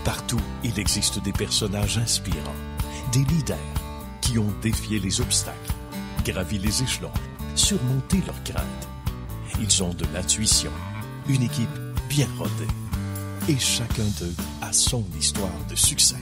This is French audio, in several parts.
Partout, il existe des personnages inspirants, des leaders qui ont défié les obstacles, gravi les échelons, surmonté leurs craintes. Ils ont de l'intuition, une équipe bien rodée. Et chacun d'eux a son histoire de succès.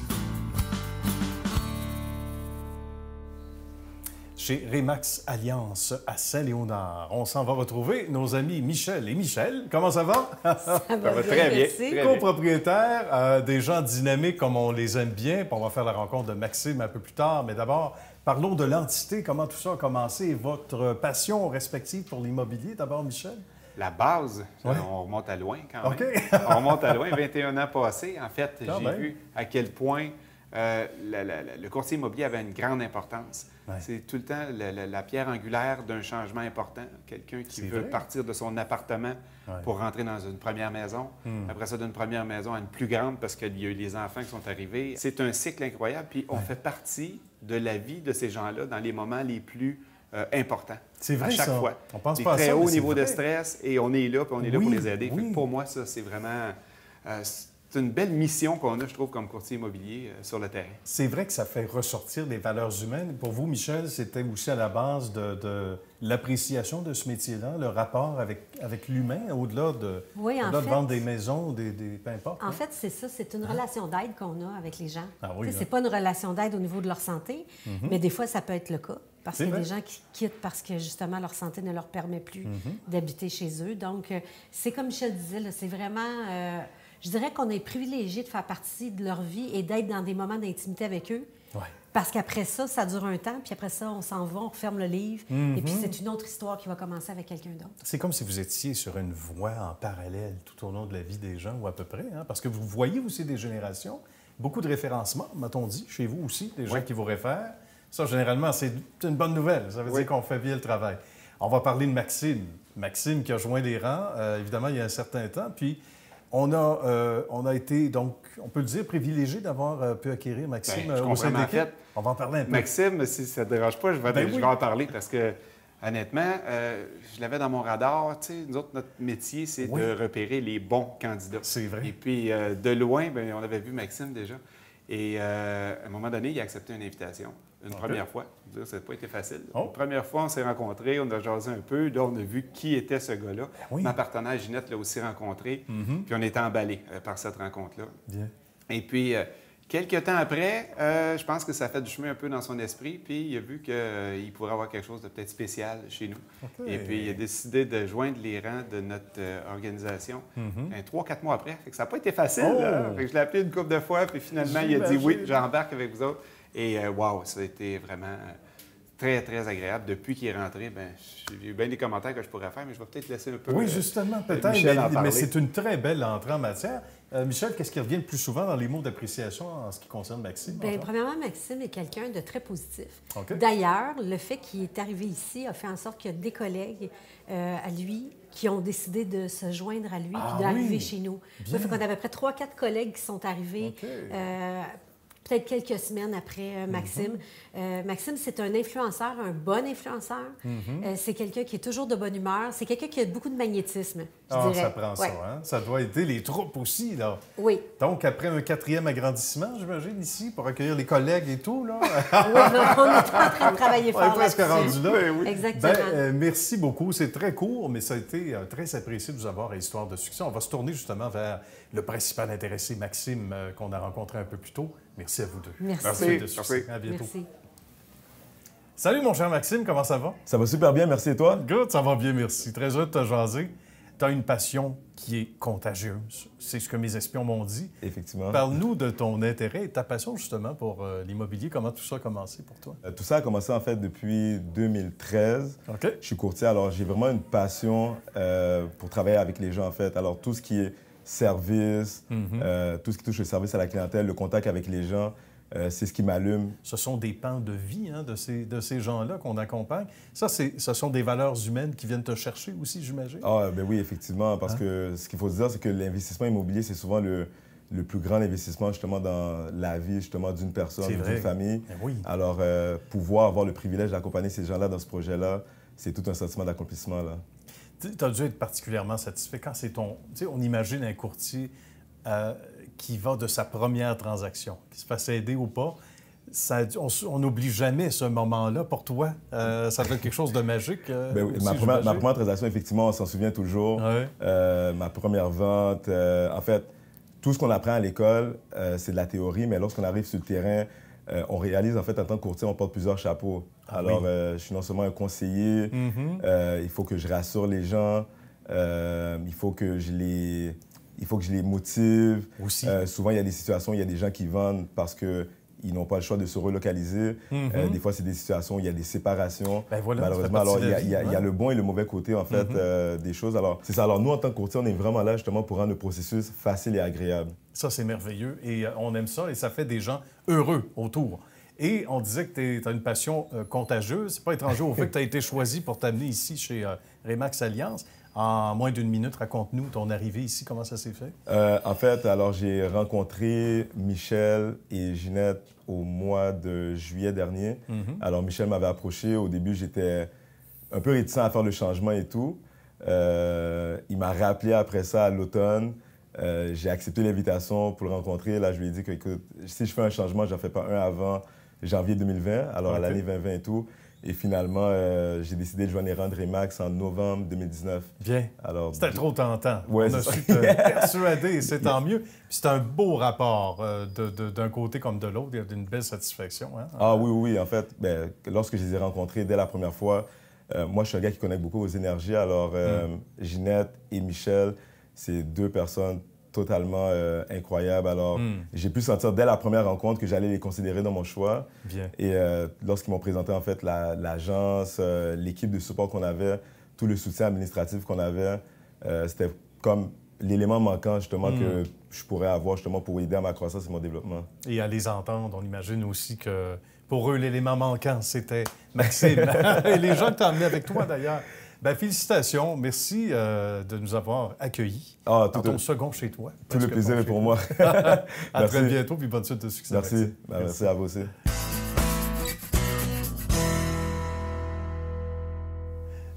Chez Remax Alliance à Saint-Léonard, on s'en va retrouver nos amis Michel et Michel. Comment ça va? Ça va très bien. Co-propriétaires, des gens dynamiques comme on les aime bien. Puis on va faire la rencontre de Maxime un peu plus tard. Mais d'abord, parlons de l'entité. Comment tout ça a commencé? Votre passion respective pour l'immobilier, d'abord, Michel? La base, ouais. On remonte à loin quand même. OK. On remonte à loin, 21 ans passés. En fait, j'ai vu à quel point le courtier immobilier avait une grande importance. Ouais. C'est tout le temps la pierre angulaire d'un changement important. Quelqu'un qui veut partir de son appartement pour rentrer dans une première maison. Après ça, d'une première maison à une plus grande parce qu'il y a eu les enfants qui sont arrivés. C'est un cycle incroyable. Puis on fait partie de la vie de ces gens-là dans les moments les plus importants. C'est vrai, à chaque fois. On pense des pas à très ça, hauts niveaux de stress et on est là, puis on est là pour les aider. Oui. Pour moi, ça, c'est vraiment... c'est une belle mission qu'on a, je trouve, comme courtier immobilier sur le terrain. C'est vrai que ça fait ressortir des valeurs humaines. Pour vous, Michel, c'était aussi à la base de l'appréciation de ce métier-là, le rapport avec l'humain, au-delà de, de vendre des maisons, peu importe. En fait, c'est ça. C'est une relation d'aide qu'on a avec les gens. Ah oui, c'est pas une relation d'aide au niveau de leur santé, mais des fois, ça peut être le cas. Parce qu'il y a des gens qui quittent parce que, justement, leur santé ne leur permet plus d'habiter chez eux. Donc, c'est comme Michel disait, là, c'est vraiment... je dirais qu'on est privilégié de faire partie de leur vie et d'être dans des moments d'intimité avec eux. Ouais. Parce qu'après ça, ça dure un temps, puis après ça, on s'en va, on referme le livre, et puis c'est une autre histoire qui va commencer avec quelqu'un d'autre. C'est comme si vous étiez sur une voie en parallèle tout au long de la vie des gens, ou à peu près, hein? Parce que vous voyez aussi des générations, beaucoup de référencements, m'a-t-on dit, chez vous aussi, des gens qui vous réfèrent. Ça, généralement, c'est une bonne nouvelle. Ça veut dire qu'on fait bien le travail. On va parler de Maxime. Maxime qui a joint les rangs, évidemment, il y a un certain temps, puis... On a été, donc, on peut le dire, privilégié d'avoir pu acquérir Maxime au sein de l'équipe. On va en parler un peu. Maxime, si ça ne te dérange pas, je vais en parler parce que, honnêtement, je l'avais dans mon radar. Tu sais, nous autres, notre métier, c'est de repérer les bons candidats. C'est vrai. Et puis, de loin, bien, on avait vu Maxime déjà. Et à un moment donné, il a accepté une invitation. Une première fois. Ça n'a pas été facile. Une première fois, on s'est rencontrés, on a jasé un peu. Là, on a vu qui était ce gars-là. Ma partenaire, Ginette, l'a aussi rencontré. Puis on était emballés par cette rencontre-là. Bien. Et puis, quelques temps après, je pense que ça a fait du chemin un peu dans son esprit. Puis il a vu qu'il pourrait avoir quelque chose de peut-être spécial chez nous. Et puis, il a décidé de joindre les rangs de notre organisation 3-4 mois après. Fait que ça n'a pas été facile. Fait que je l'ai appelé une couple de fois. Puis finalement, il a dit oui, j'embarque avec vous autres. Et wow, ça a été vraiment très, très agréable. Depuis qu'il est rentré, bien, j'ai eu bien des commentaires que je pourrais faire, mais je vais peut-être laisser un peu. Oui, justement, peut-être. Mais c'est une très belle entrée en matière. Michel, qu'est-ce qui revient le plus souvent dans les mots d'appréciation en ce qui concerne Maxime? Bien, premièrement, Maxime est quelqu'un de très positif. D'ailleurs, le fait qu'il est arrivé ici a fait en sorte qu'il y a des collègues à lui qui ont décidé de se joindre à lui et d'arriver chez nous. Ça fait qu'on a à peu près 3-4 collègues qui sont arrivés peut-être quelques semaines après Maxime. Maxime, c'est un influenceur, un bon influenceur. C'est quelqu'un qui est toujours de bonne humeur. C'est quelqu'un qui a beaucoup de magnétisme, je dirais. Ça prend ça, hein? Ça doit aider les troupes aussi, là. Oui. Donc, après un 4e agrandissement, j'imagine, ici, pour accueillir les collègues et tout, là. Oui, on est en train de travailler fort. On est presque rendu là. Exactement. Merci beaucoup. C'est très court, mais ça a été très apprécié de vous avoir à Histoire de succès. On va se tourner justement vers le principal intéressé, Maxime, qu'on a rencontré un peu plus tôt. Merci à vous deux. Merci. À bientôt. Merci. Salut, mon cher Maxime, comment ça va? Ça va super bien, merci. Et toi? Good, ça va bien, merci. Très heureux de te jaser. Tu as une passion qui est contagieuse. C'est ce que mes espions m'ont dit. Effectivement. Parle-nous de ton intérêt et ta passion, justement, pour l'immobilier. Comment tout ça a commencé pour toi? Tout ça a commencé, en fait, depuis 2013. OK. Je suis courtier, alors j'ai vraiment une passion pour travailler avec les gens, en fait. Alors, tout ce qui est service, tout ce qui touche le service à la clientèle, le contact avec les gens, c'est ce qui m'allume. Ce sont des pans de vie de ces gens-là qu'on accompagne. Ça, ce sont des valeurs humaines qui viennent te chercher aussi, j'imagine? Ah, bien oui, effectivement, parce que ce qu'il faut se dire, c'est que l'investissement immobilier, c'est souvent le plus grand investissement, justement, dans la vie, justement, d'une personne, d'une famille. Oui. Alors, pouvoir avoir le privilège d'accompagner ces gens-là dans ce projet-là, c'est tout un sentiment d'accomplissement, là. Tu as dû être particulièrement satisfait quand c'est ton... Tu sais, on imagine un courtier qui va de sa première transaction, qui se fasse aider ou pas, on n'oublie jamais ce moment-là. Pour toi, ça fait quelque chose de magique. Oui, ma première transaction, effectivement, on s'en souvient toujours. Ouais. Ma première vente, en fait, tout ce qu'on apprend à l'école, c'est de la théorie, mais lorsqu'on arrive sur le terrain, on réalise, en fait, en tant que courtier, on porte plusieurs chapeaux. Alors, je suis non seulement un conseiller, il faut que je rassure les gens, il faut que je les motive. Aussi. Souvent, il y a des situations où il y a des gens qui vendent parce qu'ils n'ont pas le choix de se relocaliser. Des fois, c'est des situations où il y a des séparations. Voilà, malheureusement, alors il y a le bon et le mauvais côté, en fait, des choses. Alors, c'est ça. Alors, nous, en tant que courtier, on est vraiment là, justement, pour rendre le processus facile et agréable. Ça, c'est merveilleux. Et on aime ça. Et ça fait des gens heureux autour. Et on disait que tu as une passion contagieuse. C'est pas étranger au fait que tu as été choisi pour t'amener ici chez Remax Alliance. En moins d'une minute, raconte-nous ton arrivée ici. Comment ça s'est fait? En fait, alors j'ai rencontré Michel et Ginette au mois de juillet dernier. Alors, Michel m'avait approché. Au début, j'étais un peu réticent à faire le changement et tout. Il m'a rappelé après ça à l'automne. J'ai accepté l'invitation pour le rencontrer. Là, je lui ai dit que, écoute, si je fais un changement, je n'en fais pas un avant janvier 2020, alors à l'année 2020 et tout. Et finalement, j'ai décidé de joindre les rangs de Remax en novembre 2019. Bien. C'était trop tentant. Ouais, on a su te persuader, et c'est tant mieux. Puis c'est un beau rapport d'un côté comme de l'autre. Il y a une belle satisfaction. Hein? Ah oui. En fait, lorsque je les ai rencontrés dès la première fois, moi, je suis un gars qui connecte beaucoup aux énergies. Alors, Ginette et Michel, c'est deux personnes totalement incroyable. Alors, j'ai pu sentir dès la première rencontre que j'allais les considérer dans mon choix. Bien. Et lorsqu'ils m'ont présenté, en fait, l'agence, l'équipe de support qu'on avait, tout le soutien administratif qu'on avait, c'était comme l'élément manquant, justement, que je pourrais avoir, justement, pour aider à ma croissance et mon développement. Et à les entendre, on imagine aussi que, pour eux, l'élément manquant, c'était Maxime. Et les gens que tu as amenés avec toi, d'ailleurs. Félicitations. Merci de nous avoir accueillis dans ton second chez toi. Tout le plaisir est pour moi. À très bientôt, puis bonne suite de succès. Merci. Merci à vous aussi.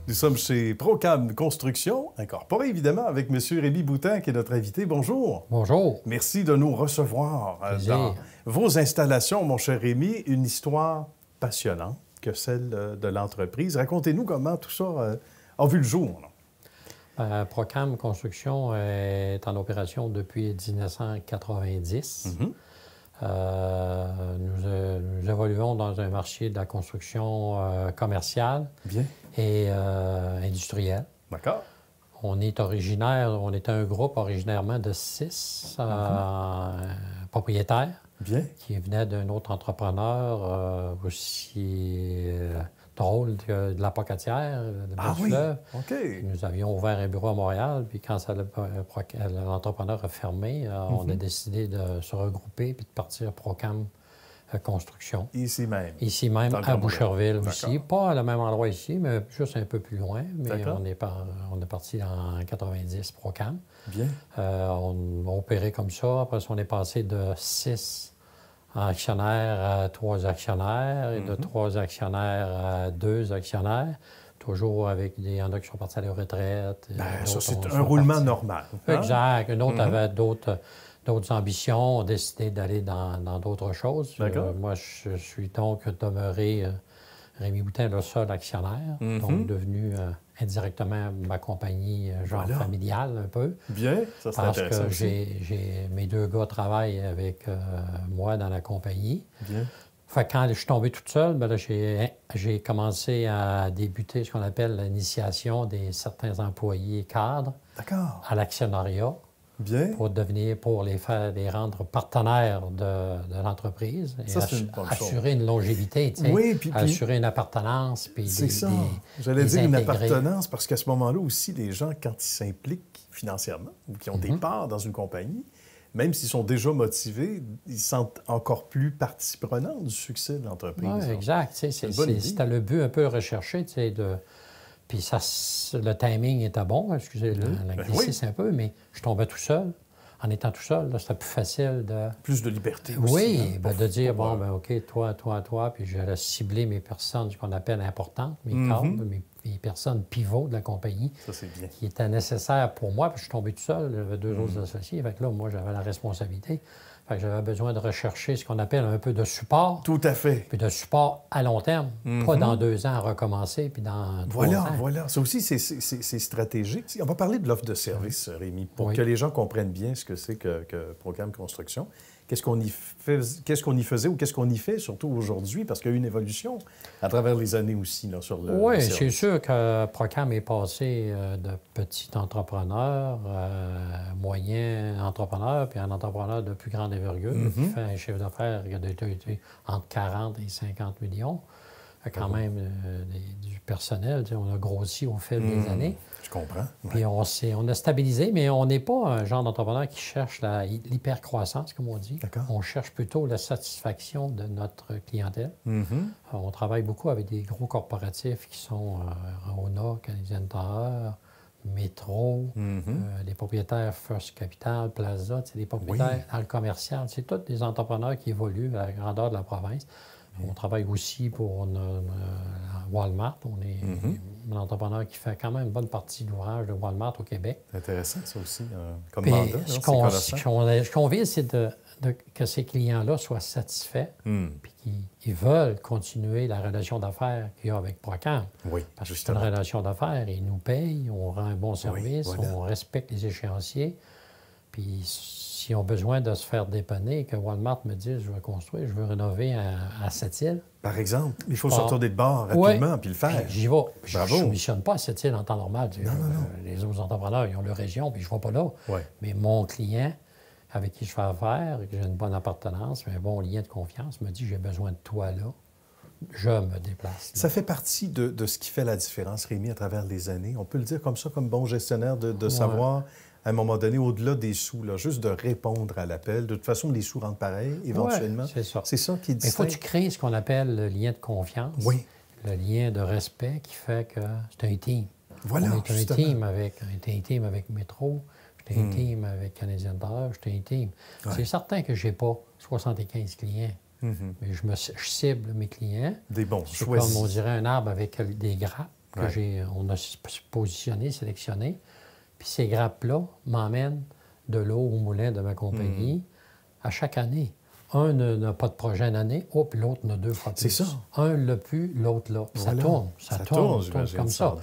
Nous sommes chez Procam Construction, incorporé évidemment avec M. Rémi Boutin, qui est notre invité. Bonjour. Bonjour. Merci de nous recevoir dans vos installations, mon cher Rémi. Une histoire passionnante que celle de l'entreprise. Racontez-nous comment tout ça a vu le jour. Procam Construction est en opération depuis 1990. Nous évoluons dans un marché de la construction commerciale et industrielle. D'accord. On est un groupe originairement de 6 propriétaires. Bien. Qui venait d'un autre entrepreneur aussi drôle de la Pocatière, de Belle-Fleuve. Okay. Nous avions ouvert un bureau à Montréal, puis quand l'entrepreneur a fermé, on a décidé de se regrouper puis de partir Procam Construction. Ici même? Ici même, à Boucherville aussi. Pas à le même endroit ici, mais juste un peu plus loin. Mais on est parti en 90 Procam. Bien. On a opéré comme ça. Après ça, on est passé de 6 actionnaires à 3 actionnaires et de 3 actionnaires à 2 actionnaires, toujours avec il y en a qui sont partis à la retraite. Ça, c'est un roulement normal. Hein? Exact. Un autre avait d'autres ambitions, ont décidé d'aller dans d'autres choses. Moi, je suis donc demeuré Rémi Boutin, le seul actionnaire, donc devenu indirectement ma compagnie genre familiale un peu. Bien, ça c'est intéressant. Parce que mes 2 gars travaillent avec moi dans la compagnie. Bien. Fait que quand je suis tombé toute seule, là, j'ai commencé à débuter ce qu'on appelle l'initiation des certains employés cadres à l'actionnariat. Bien. Pour les rendre partenaires de l'entreprise et assurer une longévité, assurer une appartenance. C'est ça. J'allais dire une appartenance parce qu'à ce moment-là aussi, les gens, quand ils s'impliquent financièrement ou qui ont des parts dans une compagnie, même s'ils sont déjà motivés, ils se sentent encore plus partie prenante du succès de l'entreprise. Oui, exact. C'était le but un peu recherché, Puis le timing était bon, excusez l'anglicisme un peu, mais je tombais tout seul. En étant tout seul, c'était plus facile de... Plus de liberté aussi. Oui, de dire, OK, toi, puis j'allais cibler mes personnes, ce qu'on appelle importantes, mes cadres, personnes pivots de la compagnie. Ça, c'est bien. Qui étaient nécessaires pour moi, parce que je suis tombé tout seul, j'avais 2 autres associés. Fait que là, moi, j'avais la responsabilité. Fait que j'avais besoin de rechercher ce qu'on appelle un peu de support. Tout à fait. Puis de support à long terme, pas dans 2 ans à recommencer, puis dans 3 ans. Voilà. Ça aussi, c'est stratégique. On va parler de l'offre de service, Rémi, pour que les gens comprennent bien ce que c'est que Procam Construction. Qu'est-ce qu'on y faisait ou qu'est-ce qu'on y fait, surtout aujourd'hui, parce qu'il y a eu une évolution à travers les années aussi là, sur le Oui, c'est sûr que Procam est passé de petit entrepreneur, moyen entrepreneur, puis un entrepreneur de plus grande envergure, qui fait un chiffre d'affaires qui a été entre 40 et 50 millions. Quand même du personnel, on a grossi au fil des années. Je comprends. Ouais. Puis on a stabilisé, mais on n'est pas un genre d'entrepreneur qui cherche l'hypercroissance, comme on dit. On cherche plutôt la satisfaction de notre clientèle. On travaille beaucoup avec des gros corporatifs qui sont Rona, Canadian Tower, Métro, les propriétaires First Capital, Plaza, des propriétaires dans le commercial. C'est tous des entrepreneurs qui évoluent à la grandeur de la province. On travaille aussi pour Walmart. On est un entrepreneur qui fait quand même une bonne partie de l'ouvrage de Walmart au Québec. C'est intéressant, ça aussi, comme mandat. Ce qu'on vise, c'est que ces clients-là soient satisfaits puis qu'ils veulent continuer la relation d'affaires qu'il y a avec Procam. Oui, parce que c'est une relation d'affaires. Ils nous payent, on rend un bon service, on respecte les échéanciers. Puis s'ils ont besoin de se faire dépanner, que Walmart me dise, je veux construire, je veux rénover à Sept-Îles. Par exemple, il faut sortir des bars rapidement puis le faire. J'y vais. Je ne missionne pas à Sept-Îles en temps normal. Non. Les autres entrepreneurs, ils ont leur région, puis je ne vais pas là. Mais mon client, avec qui je fais affaire, que j'ai une bonne appartenance, un bon lien de confiance, me dit, j'ai besoin de toi là. Je me déplace. Ça fait partie de ce qui fait la différence, Rémi, à travers les années. On peut le dire comme ça, comme bon gestionnaire, de savoir, à un moment donné, au-delà des sous, là, juste de répondre à l'appel. De toute façon, les sous rentrent pareil, éventuellement. C'est ça. C'est ça qui est distinct. Il faut que tu crées ce qu'on appelle le lien de confiance. Oui. Le lien de respect qui fait que c'est un team. Voilà, on est un team avec Métro, j'étais un team avec Canadian Tower, j'étais un team. C'est certain que je n'ai pas 75 clients. Mais je cible mes clients. Des bons, c'est comme on dirait un arbre avec des grappes on a positionné, sélectionné. Puis ces grappes-là m'emmènent de l'eau au moulin de ma compagnie à chaque année. Un n'a pas de projet une année, puis l'autre n'a 2 fois plus. C'est ça. Un l'a plus, l'autre l'a. Ça tourne comme ça.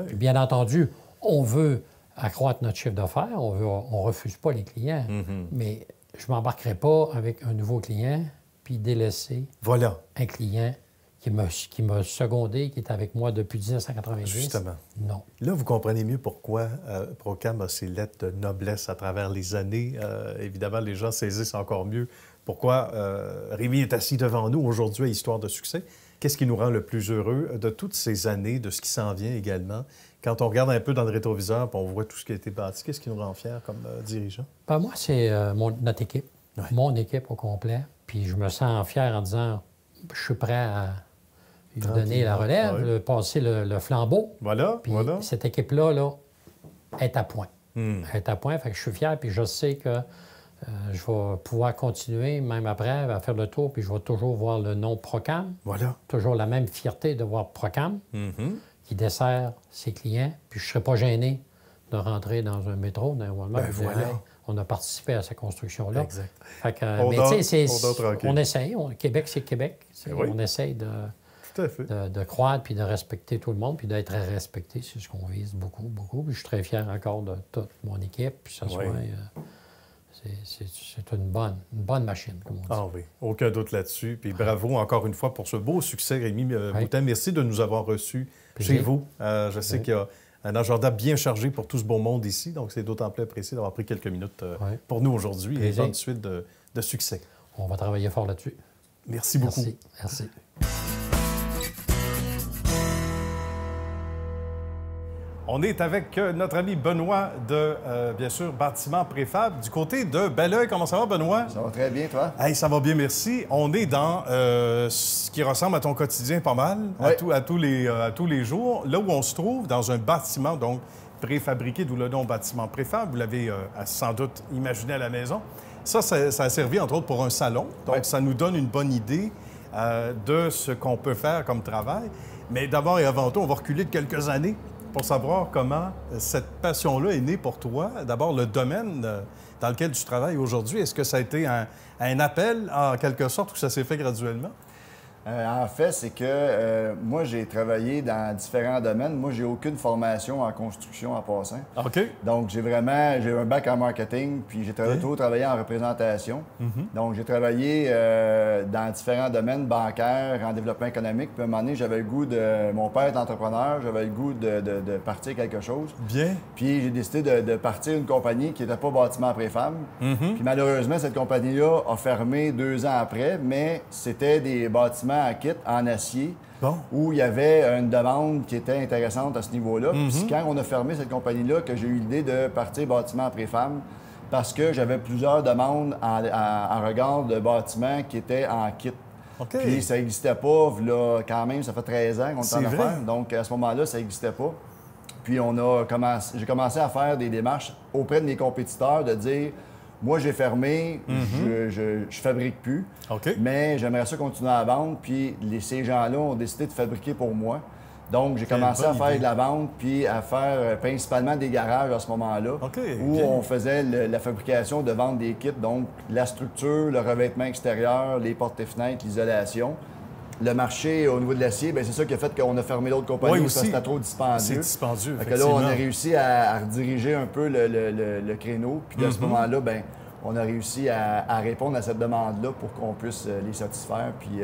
Puis bien entendu, on veut accroître notre chiffre d'affaires, on refuse pas les clients, mais je ne m'embarquerai pas avec un nouveau client puis délaisser un client qui m'a secondé, qui est avec moi depuis 1990. Justement. Non. Là, vous comprenez mieux pourquoi Procam a ses lettres de noblesse à travers les années. Évidemment, les gens saisissent encore mieux pourquoi Rémi est assis devant nous aujourd'hui à Histoire de succès. Qu'est-ce qui nous rend le plus heureux de toutes ces années, de ce qui s'en vient également? Quand on regarde un peu dans le rétroviseur et on voit tout ce qui a été bâti, qu'est-ce qui nous rend fiers comme dirigeants? Ben moi, c'est notre équipe, mon équipe au complet. Puis je me sens fier en disant, je suis prêt à lui donner la relève, passer le flambeau. Puis cette équipe-là est à point. Elle est à point, fait que je suis fier, puis je sais que je vais pouvoir continuer, même après, à faire le tour, puis je vais toujours voir le nom Procam. Toujours la même fierté de voir Procam, qui dessert ses clients, puis je ne serai pas gêné de rentrer dans un métro, dans un Walmart. On a participé à cette construction-là. Exact. Fait que, on essaye. Québec, c'est Québec. On essaye de croître, puis de respecter tout le monde, puis d'être respecté. C'est ce qu'on vise beaucoup, beaucoup. Puis je suis très fier encore de toute mon équipe. Puis ça soit... c'est une bonne machine, comme on dit. Ah oui, aucun doute là-dessus. Puis bravo encore une fois pour ce beau succès, Rémi Boutin. Merci de nous avoir reçus chez vous. Je sais qu'il y a un agenda bien chargé pour tout ce beau monde ici, donc c'est d'autant plus apprécié d'avoir pris quelques minutes pour nous aujourd'hui et bonne suite de succès. On va travailler fort là-dessus. Merci beaucoup. Merci. On est avec notre ami Benoît de, bien sûr, Bâtiment Préfab. Du côté de Belleuil, comment ça va, Benoît? Ça va très bien, toi? Hey, ça va bien, merci. On est dans ce qui ressemble à ton quotidien pas mal, à tous les jours. Là où on se trouve, dans un bâtiment, donc, préfabriqué, d'où le nom Bâtiment Préfab. Vous l'avez sans doute imaginé à la maison. Ça a servi, entre autres, pour un salon. Donc, ça nous donne une bonne idée de ce qu'on peut faire comme travail. Mais d'abord et avant tout, on va reculer de quelques années pour savoir comment cette passion-là est née pour toi. D'abord, le domaine dans lequel tu travailles aujourd'hui, est-ce que ça a été un appel, en quelque sorte, ou ça s'est fait graduellement? En fait, c'est que moi, j'ai travaillé dans différents domaines. Moi, j'ai aucune formation en construction en passant. OK. Donc, j'ai un bac en marketing, puis j'ai toujours travaillé en représentation. Donc, j'ai travaillé dans différents domaines bancaires, en développement économique. Puis à un moment donné, j'avais le goût de... Mon père est entrepreneur, j'avais le goût de partir quelque chose. Bien. Puis j'ai décidé de partir une compagnie qui n'était pas bâtiment préfab. Puis malheureusement, cette compagnie-là a fermé 2 ans après, mais c'était des bâtiments à kit en acier où il y avait une demande qui était intéressante à ce niveau-là. Puis c'est quand on a fermé cette compagnie-là que j'ai eu l'idée de partir bâtiment préfab parce que j'avais plusieurs demandes en regard de bâtiments qui étaient en kit. Okay. Puis ça n'existait pas, là, quand même, ça fait 13 ans qu'on est en affaires. Donc à ce moment-là, ça n'existait pas. Puis j'ai commencé à faire des démarches auprès de mes compétiteurs de dire... Moi, j'ai fermé, je fabrique plus, mais j'aimerais ça continuer à vendre. Puis ces gens-là ont décidé de fabriquer pour moi. Donc, j'ai commencé à faire de la vente, puis à faire principalement des garages à ce moment-là, où on faisait la fabrication de vente des kits, donc la structure, le revêtement extérieur, les portes et fenêtres, l'isolation. Le marché au niveau de l'acier, c'est ça qui a fait qu'on a fermé d'autres compagnies parce que c'était trop dispendieux. C'est dispendieux, fait que là, on a réussi à rediriger un peu le créneau. Puis à ce moment-là, on a réussi à répondre à cette demande-là pour qu'on puisse les satisfaire puis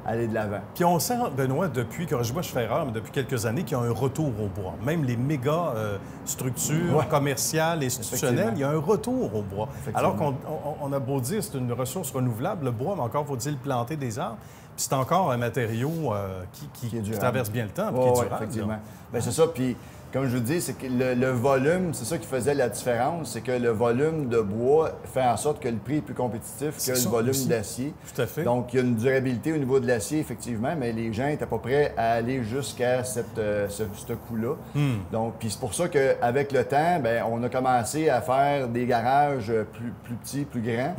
aller de l'avant. Puis on sent, Benoît, depuis, corrige-moi, je fais erreur, mais depuis quelques années, qu'il y a un retour au bois. Même les méga structures commerciales, institutionnelles, il y a un retour au bois. Alors qu'on a beau dire que c'est une ressource renouvelable, le bois, mais encore faut-il planter des arbres. Puis c'est encore un matériau qui traverse bien le temps, qui est durable. Effectivement. Bien, c'est ça. Puis, comme je vous dis, c'est que le volume, c'est ça qui faisait la différence, c'est que le volume de bois fait en sorte que le prix est plus compétitif que le volume d'acier. Tout à fait. Donc, il y a une durabilité au niveau de l'acier, effectivement, mais les gens n'étaient pas prêts à aller jusqu'à ce coût-là. Donc, puis c'est pour ça qu'avec le temps, on a commencé à faire des garages plus petits, plus grands.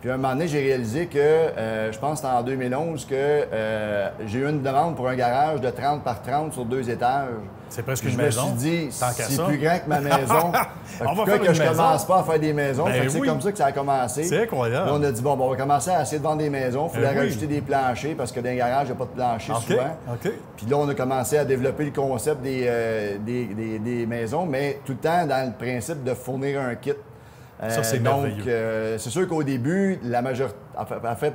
Puis à un moment donné, j'ai réalisé que, je pense que c'était en 2011, que j'ai eu une demande pour un garage de 30 par 30 sur 2 étages. C'est presque une maison. Je me suis dit, c'est plus grand que ma maison. Pourquoi que je commence pas à faire des maisons? C'est comme ça que ça a commencé. C'est incroyable. Là, on a dit, on va commencer à essayer de vendre des maisons. Il fallait rajouter des planchers parce que dans les garages, il n'y a pas de plancher souvent. Puis là, on a commencé à développer le concept des maisons, mais tout le temps dans le principe de fournir un kit. Ça, c'est merveilleux. Donc, c'est sûr qu'au début, la majorité, en fait,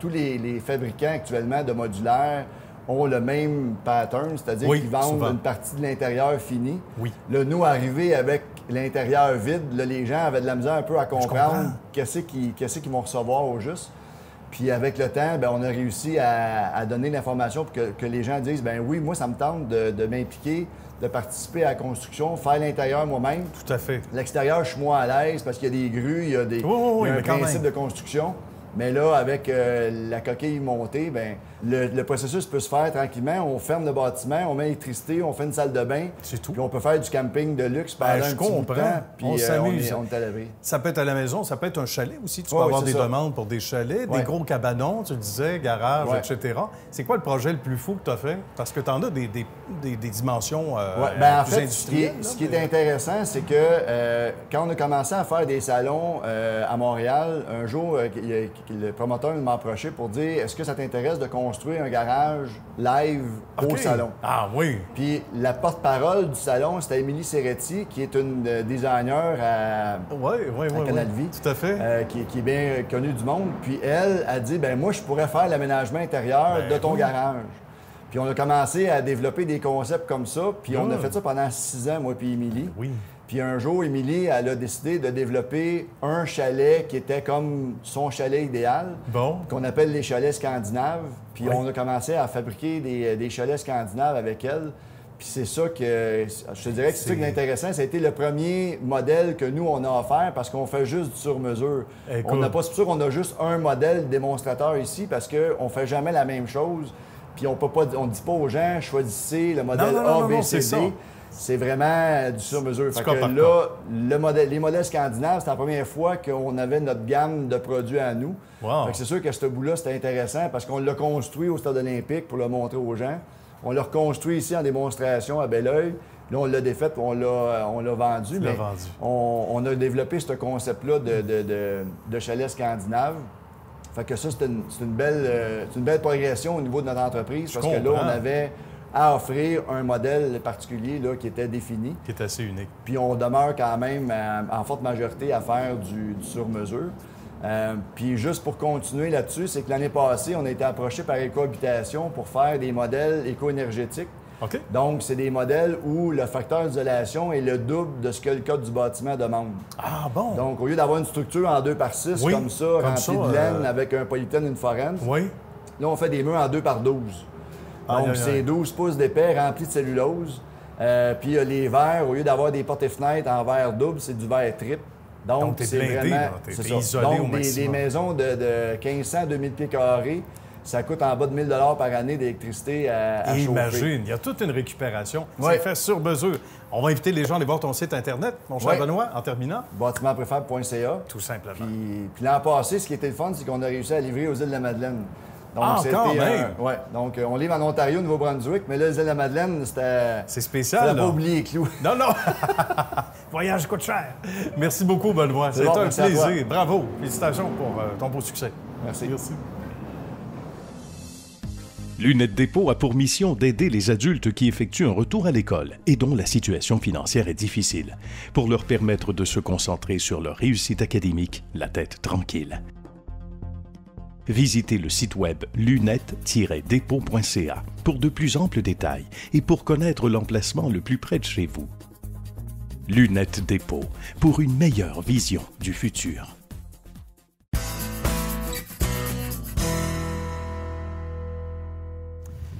tous les fabricants actuellement de modulaire ont le même pattern, c'est-à-dire qu'ils vendent une partie de l'intérieur fini. Là, nous, arrivé avec l'intérieur vide, là, les gens avaient de la misère un peu à comprendre qu'est-ce qu'ils vont recevoir au juste. Puis avec le temps, on a réussi à donner l'information pour que les gens disent, oui, moi, ça me tente de m'impliquer, de participer à la construction, faire l'intérieur moi-même. Tout à fait. L'extérieur, je suis moins à l'aise parce qu'il y a des grues, il y a, il y a un principe de construction. Mais là, avec la coquille montée, le processus peut se faire tranquillement. On ferme le bâtiment, on met l'électricité, on fait une salle de bain. C'est tout. Puis on peut faire du camping de luxe pendant un petit bout de temps. Puis on s'amuse. On est à l'abri. Ça peut être à la maison, ça peut être un chalet aussi. Tu peux avoir des demandes pour des chalets, des gros cabanons, tu le disais, garage, etc. C'est quoi le projet le plus fou que tu as fait? Parce que tu en as des dimensions en plus fait, industrielles. Ce qui est intéressant, c'est que quand on a commencé à faire des salons à Montréal, un jour, le promoteur m'a approché pour dire « Est-ce que ça t'intéresse de construire un garage live au salon? » Ah oui! Puis la porte-parole du salon, c'était Émilie Serretti, qui est une designer à Canal-Vie. Tout à fait. Qui est bien connue du monde. Puis elle a dit « Moi, je pourrais faire l'aménagement intérieur de ton garage. » Puis on a commencé à développer des concepts comme ça. Puis on a fait ça pendant 6 ans, moi puis Émilie. Oui. Puis un jour, Émilie, elle a décidé de développer un chalet qui était comme son chalet idéal, qu'on appelle les chalets scandinaves. Puis on a commencé à fabriquer des chalets scandinaves avec elle. Puis c'est ça que, je te dirais que c'est ça qui est intéressant. Ça a été le premier modèle que nous, on a offert parce qu'on fait juste du sur-mesure. On n'a pas, c'est sûr qu'on a juste un modèle démonstrateur ici parce qu'on ne fait jamais la même chose. Puis on ne dit pas aux gens, choisissez le modèle A, B, C, D. C'est vraiment du sur-mesure. Fait que là, les modèles scandinaves, c'était la première fois qu'on avait notre gamme de produits à nous. Fait que c'est sûr qu'à ce bout-là, c'était intéressant parce qu'on l'a construit au Stade olympique pour le montrer aux gens. On l'a reconstruit ici en démonstration à Belleuil. Là, on l'a défait, on l'a vendu. Mais on a développé ce concept-là de chalet scandinave. Fait que ça, c'est une belle progression au niveau de notre entreprise. Parce que là, on avait à offrir un modèle particulier là, qui était défini. Qui est assez unique. Puis on demeure quand même en forte majorité à faire du sur-mesure. Puis juste pour continuer là-dessus, c'est que l'année passée, on a été approché par Écohabitation pour faire des modèles éco-énergétiques. Okay. Donc, c'est des modèles où le facteur d'isolation est le double de ce que le code du bâtiment demande. Ah bon? Donc, au lieu d'avoir une structure en 2x6 comme ça, remplie de laine avec un polythène et une forente, là, on fait des murs en 2x12. Donc, c'est 12 pouces d'épais remplis de cellulose. Puis les verres, au lieu d'avoir des portes et fenêtres en verre double, c'est du verre triple. Donc c'est vraiment... T'es isolé donc, au maximum. Des maisons de 1500 à 2000 pieds carrés, ça coûte en bas de 1000 $ par année d'électricité à chauffer. Imagine, il y a toute une récupération. C'est fait sur mesure. On va inviter les gens à aller voir ton site Internet, mon cher Benoît, en terminant. Bâtimentpréfab.ca. Tout simplement. Puis l'an passé, ce qui était le fun, c'est qu'on a réussi à livrer aux îles de la Madeleine. Donc, quand même! Donc, on livre en Ontario, Nouveau-Brunswick, mais là, les îles de la Madeleine, c'était... C'est spécial, là. Pas oublié les clous. Non! Voyage coûte cher. Merci beaucoup, Benoît. C'était un plaisir. Bravo. Félicitations pour ton beau succès. Merci. Lunettes Dépôt a pour mission d'aider les adultes qui effectuent un retour à l'école et dont la situation financière est difficile, pour leur permettre de se concentrer sur leur réussite académique, la tête tranquille. Visitez le site web lunettes-dépôt.ca pour de plus amples détails et pour connaître l'emplacement le plus près de chez vous. Lunettes Dépôt, pour une meilleure vision du futur.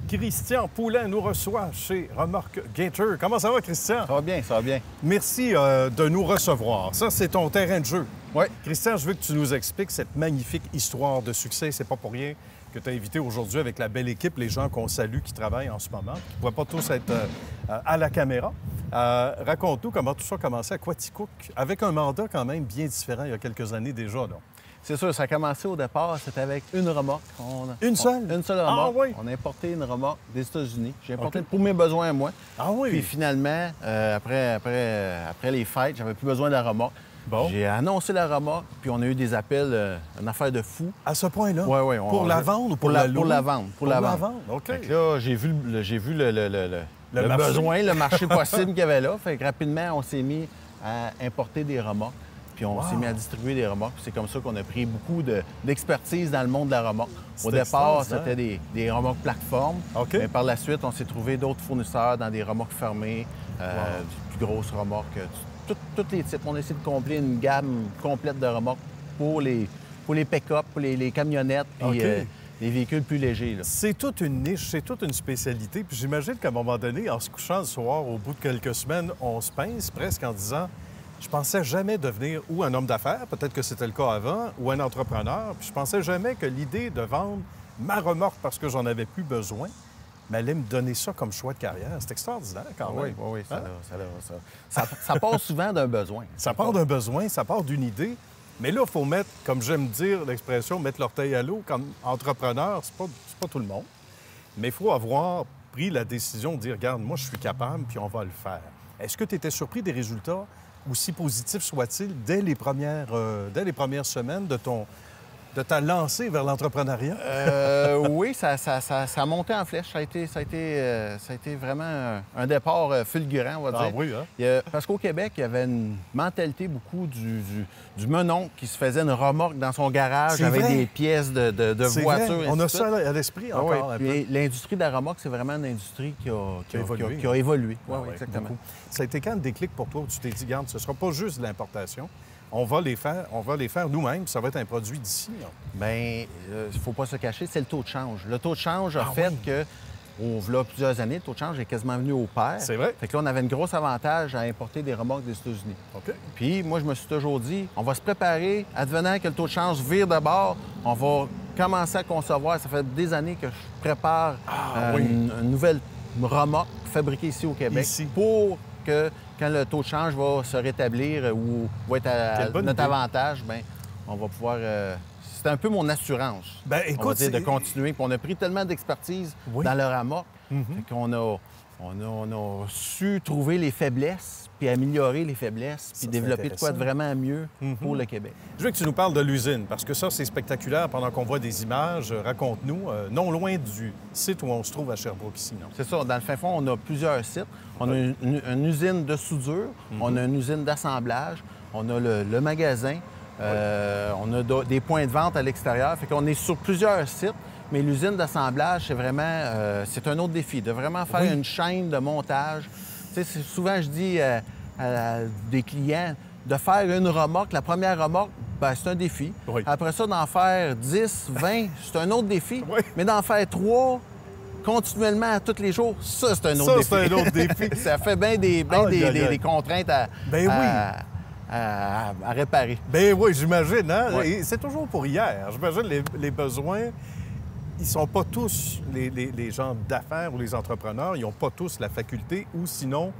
Christian Poulin nous reçoit chez Remorque Gator. Comment ça va, Christian? Ça va bien, ça va bien. Merci de nous recevoir. Ça, c'est ton terrain de jeu. Oui. Christian, je veux que tu nous expliques cette magnifique histoire de succès. C'est pas pour rien que tu as invité aujourd'hui avec la belle équipe, les gens qu'on salue qui travaillent en ce moment, qui ne pourraient pas tous être à la caméra. Raconte-nous comment tout ça a commencé à Quaticook, avec un mandat quand même bien différent il y a quelques années déjà. Là. C'est sûr, ça a commencé au départ, c'était avec une remorque. Une seule? Une seule remorque. Ah, oui. On a importé une remorque des États-Unis. J'ai importé pour mes besoins à moi. Ah oui? Puis finalement, après les fêtes, j'avais plus besoin de la remorque. Bon. J'ai annoncé la remorque, puis on a eu des appels, une affaire de fou. À ce point-là? Oui, oui. Pour la vendre ou pour la louer? Pour la vendre. Pour la vendre, OK. Fait que là, j'ai vu le besoin, le marché possible qu'il y avait là. Fait que rapidement, on s'est mis à importer des remorques. Puis on s'est mis à distribuer des remorques. C'est comme ça qu'on a pris beaucoup d'expertise dans le monde de la remorque. Au départ, c'était des remorques plateformes. Okay. Mais par la suite, on s'est trouvé d'autres fournisseurs dans des remorques fermées, plus grosses remorques, tous les types. On a essayé de combler une gamme complète de remorques pour les pick-up, pour les camionnettes, puis les véhicules plus légers. C'est toute une niche, c'est toute une spécialité. Puis j'imagine qu'à un moment donné, en se couchant le soir, au bout de quelques semaines, on se pince presque en disant... Je pensais jamais devenir ou un homme d'affaires, peut-être que c'était le cas avant, ou un entrepreneur. Puis je pensais jamais que l'idée de vendre ma remorque parce que j'en avais plus besoin m'allait me donner ça comme choix de carrière. C'est extraordinaire quand même. Oui, ça part souvent d'un besoin. Ça part d'un besoin, ça part d'une idée. Mais là, il faut mettre, comme j'aime dire l'expression, mettre l'orteil à l'eau. Comme entrepreneur, c'est pas tout le monde. Mais il faut avoir pris la décision de dire, regarde, moi, je suis capable, puis on va le faire. Est-ce que tu étais surpris des résultats, aussi positifs soient-ils, dès les premières semaines de ta lancée vers l'entrepreneuriat? Oui, ça a monté en flèche. Ça a été vraiment un départ fulgurant, on va dire. Ah oui, hein? Parce qu'au Québec, il y avait une mentalité beaucoup du menon qui se faisait une remorque dans son garage avec des pièces de voitures. On a ça à l'esprit encore un peu. L'industrie de la remorque, c'est vraiment une industrie qui a évolué. Oui, exactement. Beaucoup. Ça a été quand le déclic pour toi où tu t'es dit, regarde, ce ne sera pas juste de l'importation. On va les faire nous-mêmes, puis ça va être un produit d'ici. Bien, il ne faut pas se cacher, c'est le taux de change. Le taux de change a fait que, il y a plusieurs années, le taux de change est quasiment venu au pair. C'est vrai. Fait que là, on avait un gros avantage à importer des remorques des États-Unis. OK. Puis moi, je me suis toujours dit, on va se préparer, advenant que le taux de change vire de bord, on va commencer à concevoir. Ça fait des années que je prépare une nouvelle remorque fabriquée ici au Québec pour que, quand le taux de change va se rétablir ou va être à notre avantage, bien, on va pouvoir c'était un peu mon assurance. Ben, écoute, on va dire, de continuer. Puis on a pris tellement d'expertise dans le remorque qu'on a su trouver les faiblesses, puis améliorer les faiblesses, puis développer de quoi de vraiment mieux pour le Québec. Je veux que tu nous parles de l'usine, parce que ça, c'est spectaculaire pendant qu'on voit des images. Raconte-nous, non loin du site où on se trouve à Sherbrooke ici, non? C'est ça. Dans le fin fond, on a plusieurs sites. On a une usine de soudure, on a une usine d'assemblage, on a le magasin, on a des points de vente à l'extérieur. Fait qu'on est sur plusieurs sites. Mais l'usine d'assemblage, c'est vraiment c'est un autre défi, de vraiment faire une chaîne de montage. Tu sais, souvent, je dis à des clients, de faire une remorque, la première remorque, bien, c'est un défi. Oui. Après ça, d'en faire 10, 20, c'est un autre défi. Oui. Mais d'en faire 3 continuellement tous les jours, ça, c'est un autre défi. Ça, c'est un autre défi. Ça fait bien des contraintes à réparer. Ben oui, j'imagine. Hein? Oui. C'est toujours pour hier. J'imagine les besoins. Ils ne sont pas tous, les gens d'affaires ou les entrepreneurs, ils n'ont pas tous la faculté ou sinon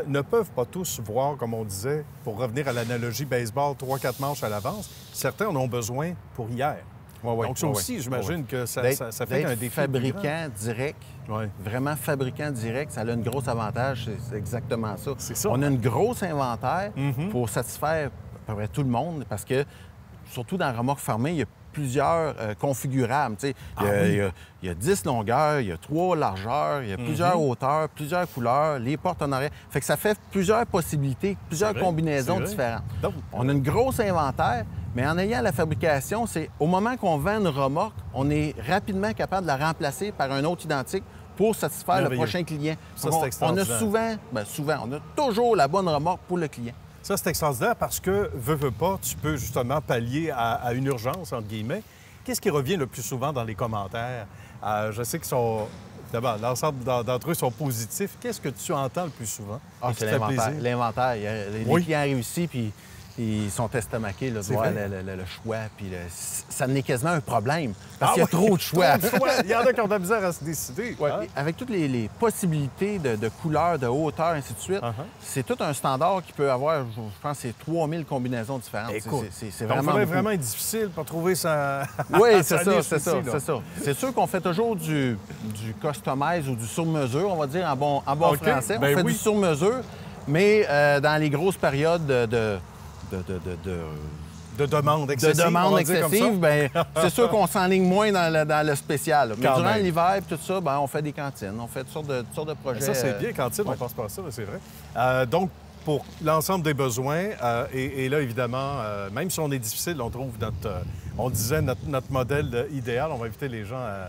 ne peuvent pas tous voir, comme on disait, pour revenir à l'analogie baseball, 3-4 manches à l'avance. Certains en ont besoin pour hier. Donc ça aussi, j'imagine que ça fait un défi. Fabricant direct, vraiment fabricant direct, ça a un gros avantage, c'est exactement ça. C'est ça. On a une grosse inventaire pour satisfaire à peu près tout le monde parce que, surtout dans la remorque fermée, il y a plusieurs configurables. Il y a 10 longueurs, il y a 3 largeurs, il y a plusieurs hauteurs, plusieurs couleurs, les portes en arrière. Fait que ça fait plusieurs possibilités, plusieurs combinaisons différentes. Donc, on a une grosse inventaire, mais en ayant la fabrication, c'est au moment qu'on vend une remorque, on est rapidement capable de la remplacer par un autre identique pour satisfaire le prochain client. Ça, c'est extraordinaire. On a toujours la bonne remorque pour le client. Ça, c'est extraordinaire parce que, veux pas, tu peux justement pallier à une urgence, entre guillemets. Qu'est-ce qui revient le plus souvent dans les commentaires? Je sais qu'ils sont... D'abord, l'ensemble d'entre eux sont positifs. Qu'est-ce que tu entends le plus souvent? C'est l'inventaire. L'inventaire. Les clients arrivent ici, puis ils sont estomaqués de voir le choix. Puis ça n'est quasiment un problème, parce qu'il y a trop de choix. Il y en a qui ont de la misère à se décider. Avec toutes les possibilités de couleurs, de hauteur, ainsi de suite, c'est tout un standard qui peut avoir, je pense, c'est 3000 combinaisons différentes. C'est vraiment difficile pour trouver ça. Oui, c'est ça. C'est sûr qu'on fait toujours du customize ou du sur-mesure, on va dire en bon français. On fait du sur-mesure, mais dans les grosses périodes de demande excessive, bien, c'est sûr qu'on s'enligne moins dans le spécial. Mais durant l'hiver, tout ça, bien, on fait des cantines, on fait toutes sortes de projets. Ça, c'est bien, cantine, on pense pas à ça, c'est vrai. Donc, pour l'ensemble des besoins, et là, évidemment, même si on est difficile, on trouve notre modèle idéal. On va inviter les gens à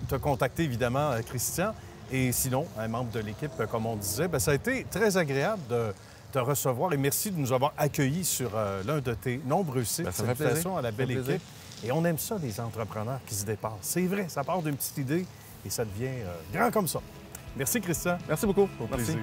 te contacter, évidemment, Christian. Et sinon, un membre de l'équipe, comme on disait, bien, ça a été très agréable de te recevoir et merci de nous avoir accueillis sur l'un de tes nombreux sites. Salutations à la belle équipe. Et on aime ça, les entrepreneurs qui se dépassent. C'est vrai, ça part d'une petite idée et ça devient grand comme ça. Merci, Christian. Merci beaucoup. Au plaisir.